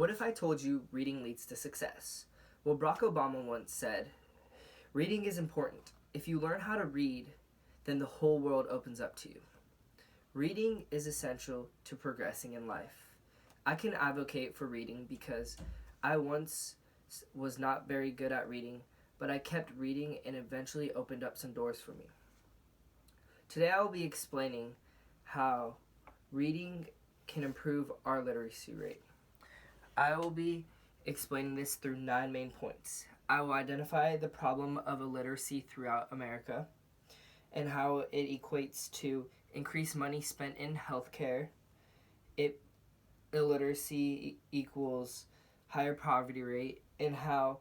What if I told you reading leads to success? Well, Barack Obama once said, reading is important. If you learn how to read, then the whole world opens up to you. Reading is essential to progressing in life. I can advocate for reading because I once was not very good at reading, but I kept reading and eventually opened up some doors for me. Today I will be explaining how reading can improve our literacy rate. I will be explaining this through 9 main points. I will identify the problem of illiteracy throughout America and how it equates to increased money spent in healthcare. Illiteracy equals higher poverty rate, and how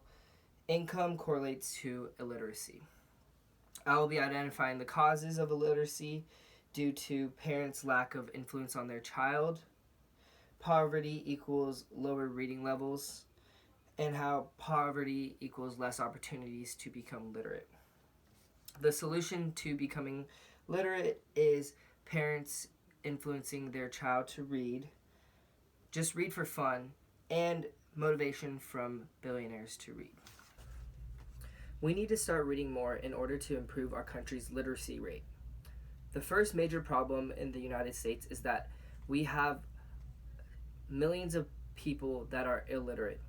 income correlates to illiteracy. I will be identifying the causes of illiteracy due to parents' lack of influence on their child. Poverty equals lower reading levels, and how poverty equals less opportunities to become literate. The solution to becoming literate is parents influencing their child to read, just read for fun, and motivation from billionaires to read. We need to start reading more in order to improve our country's literacy rate. The first major problem in the United States is that we have millions of people that are illiterate.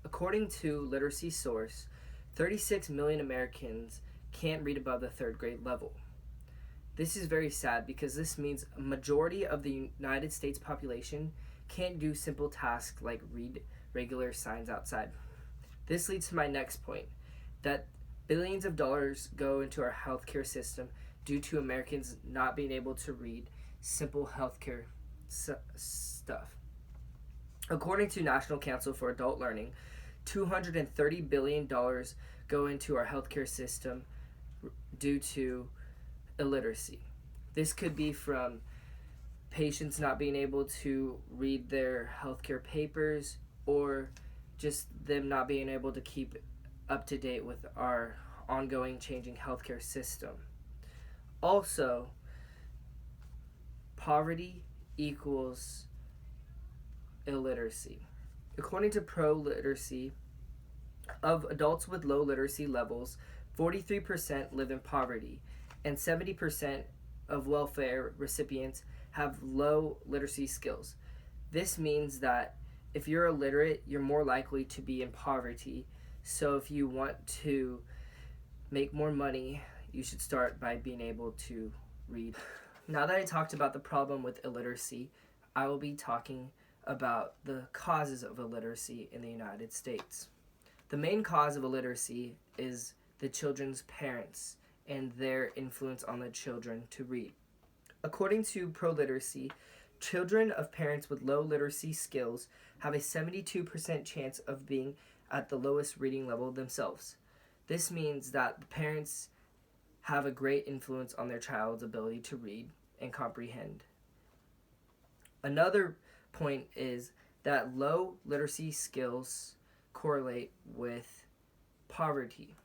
According to Literacy Source, 36 million Americans can't read above the 3rd grade level. This is very sad because this means a majority of the United States population can't do simple tasks like read regular signs outside. This leads to my next point, that billions of dollars go into our healthcare system due to Americans not being able to read simple healthcare stuff. According to National Council for Adult Learning, $230 billion go into our healthcare system due to illiteracy. This could be from patients not being able to read their healthcare papers, or just them not being able to keep up to date with our ongoing changing healthcare system. Also, poverty equals illiteracy. According to Pro-Literacy, of adults with low literacy levels, 43% live in poverty, and 70% of welfare recipients have low literacy skills. This means that if you're illiterate, you're more likely to be in poverty. So if you want to make more money, you should start by being able to read. Now that I talked about the problem with illiteracy, I will be talking about the causes of illiteracy in the United States. The main cause of illiteracy is the children's parents and their influence on the children to read. According to Pro-Literacy, children of parents with low literacy skills have a 72% chance of being at the lowest reading level themselves. This means that the parents have a great influence on their child's ability to read and comprehend. Another point is that low literacy skills correlate with poverty.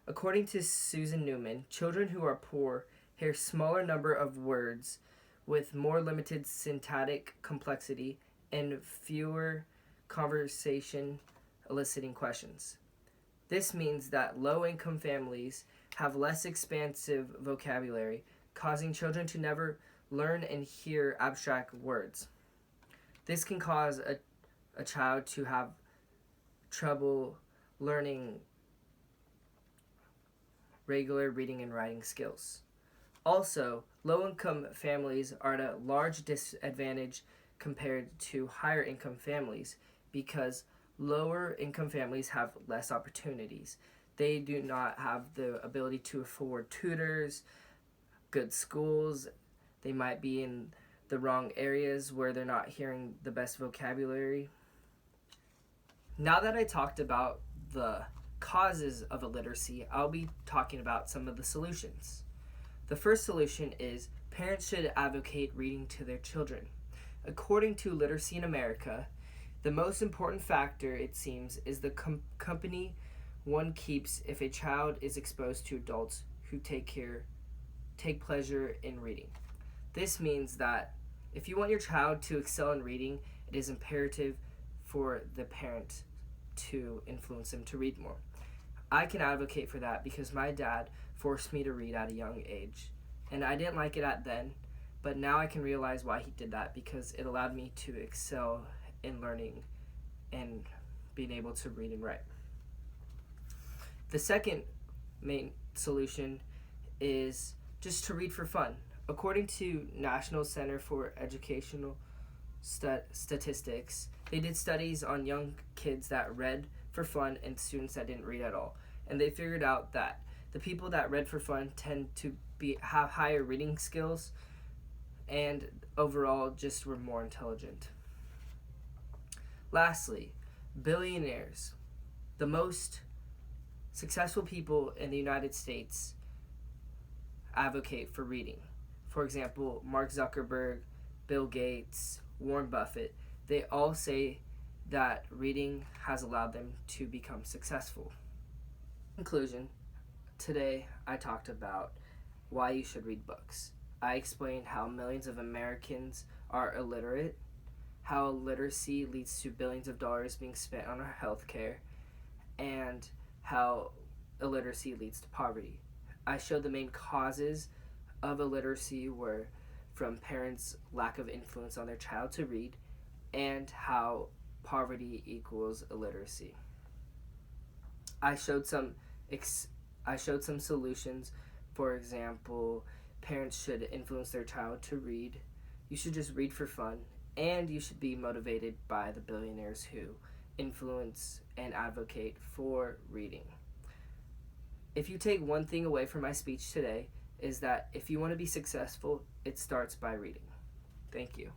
According to Susan Newman, children who are poor hear smaller number of words with more limited syntactic complexity and fewer conversation eliciting questions. This means that low-income families have less expansive vocabulary, causing children to never learn and hear abstract words. This can cause a child to have trouble learning regular reading and writing skills. Also, low-income families are at a large disadvantage compared to higher-income families because lower-income families have less opportunities. They do not have the ability to afford tutors, good schools. They might be in the wrong areas where they're not hearing the best vocabulary. Now that I talked about the causes of illiteracy, I'll be talking about some of the solutions. The first solution is parents should advocate reading to their children. According to Literacy in America, the most important factor, it seems, is the company one keeps if a child is exposed to adults who take pleasure in reading. This means that if you want your child to excel in reading, it is imperative for the parent to influence them to read more. I can advocate for that because my dad forced me to read at a young age. And I didn't like it at then, but now I can realize why he did that, because it allowed me to excel in learning and being able to read and write. The second main solution is just to read for fun. According to National Center for Educational Statistics, they did studies on young kids that read for fun and students that didn't read at all. And they figured out that the people that read for fun tend to have higher reading skills and overall just were more intelligent. Lastly, billionaires. The most successful people in the United States advocate for reading. For example, Mark Zuckerberg, Bill Gates, Warren Buffett, they all say that reading has allowed them to become successful. In conclusion, today I talked about why you should read books. I explained how millions of Americans are illiterate, how illiteracy leads to billions of dollars being spent on our health care, and how illiteracy leads to poverty. I showed the main causes of illiteracy were from parents' lack of influence on their child to read, and how poverty equals illiteracy. I showed some solutions. For example, parents should influence their child to read. You should just read for fun, and you should be motivated by the billionaires who influence and advocate for reading. If you take one thing away from my speech today, is that if you want to be successful, it starts by reading. Thank you.